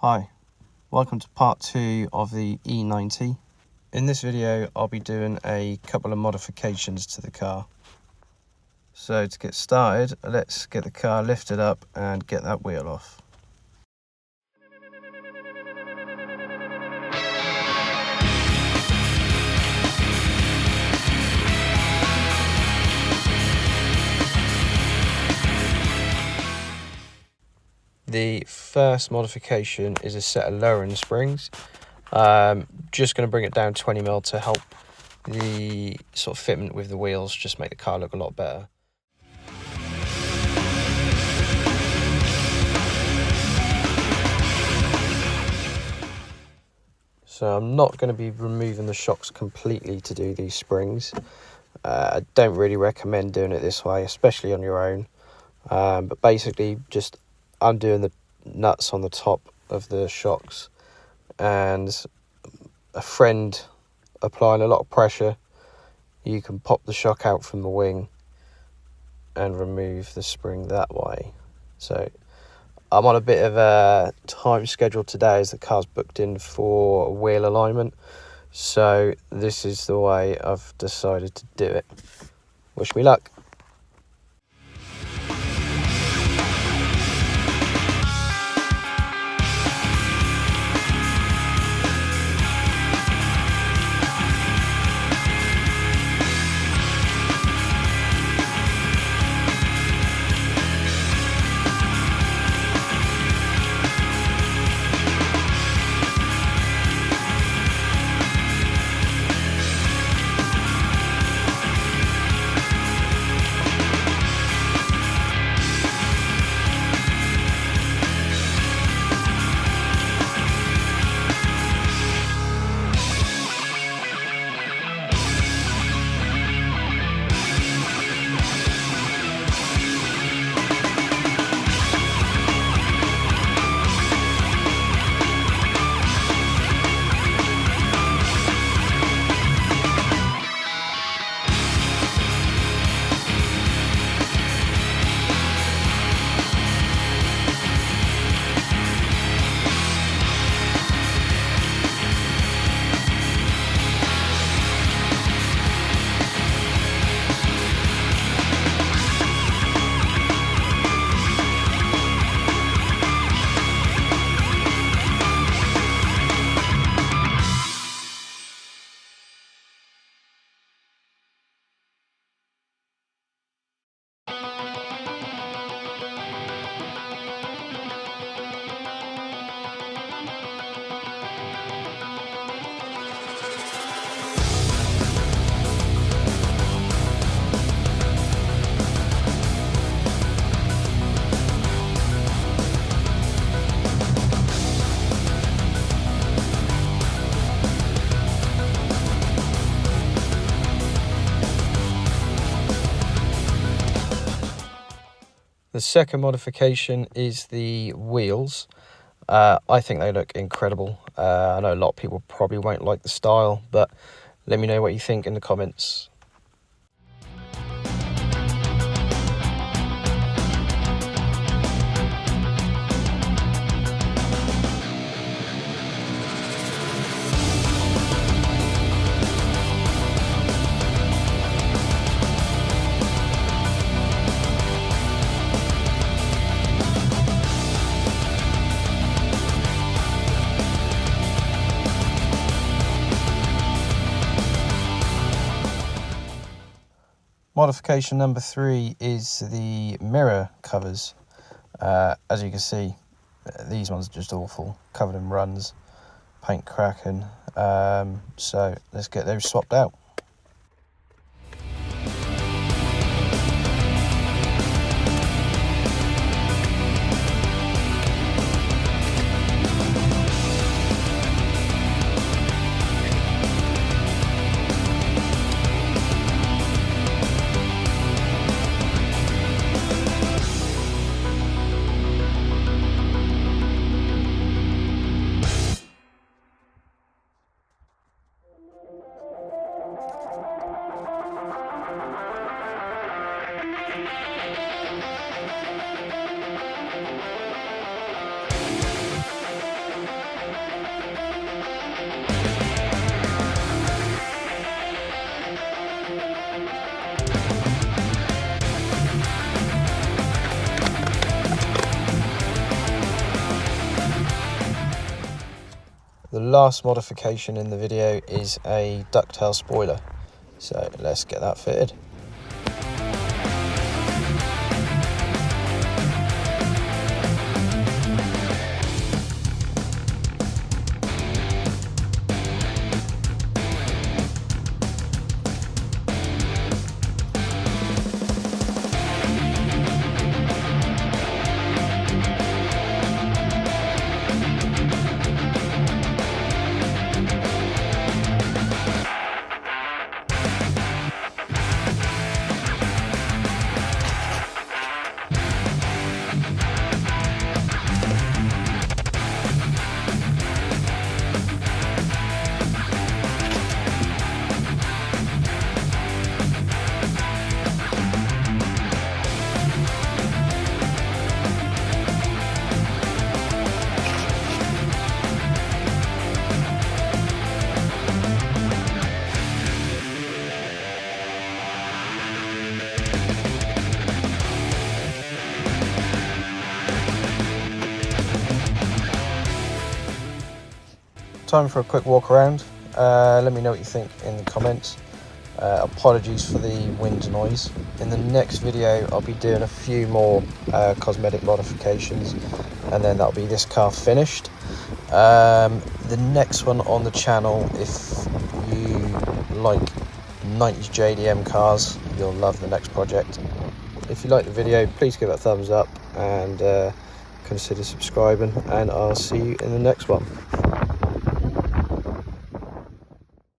Hi, welcome to part 2 of the E90. In this video I'll be doing a couple of modifications to the car. So to get started, let's get the car lifted up and get that wheel off. The first modification is a set of lowering springs. Just going to bring it down 20mm to help the sort of fitment with the wheels, just make the car look a lot better. So I'm not going to be removing the shocks completely to do these springs. I don't really recommend doing it this way, especially on your own. But basically just undoing the nuts on the top of the shocks and a friend applying a lot of pressure, you can pop the shock out from the wing and remove the spring that way. So I'm on a bit of a time schedule today as the car's booked in for wheel alignment, so this is the way I've decided to do it. Wish me luck. The second modification is the wheels. I think they look incredible. I know a lot of people probably won't like the style, but let me know what you think in the comments. Modification number 3 is the mirror covers. As you can see, these ones are just awful, covered in runs, paint cracking. So let's get those swapped out. last modification in the video is a ducktail spoiler, so let's get that fitted. Time for a quick walk around. Let me know what you think in the comments. Apologies for the wind noise. In the next video I'll be doing a few more cosmetic modifications, and then that'll be this car finished. The next one on the channel, if you like 90s JDM cars, you'll love the next project. If you like the video, please give it a thumbs up and consider subscribing, and I'll see you in the next one.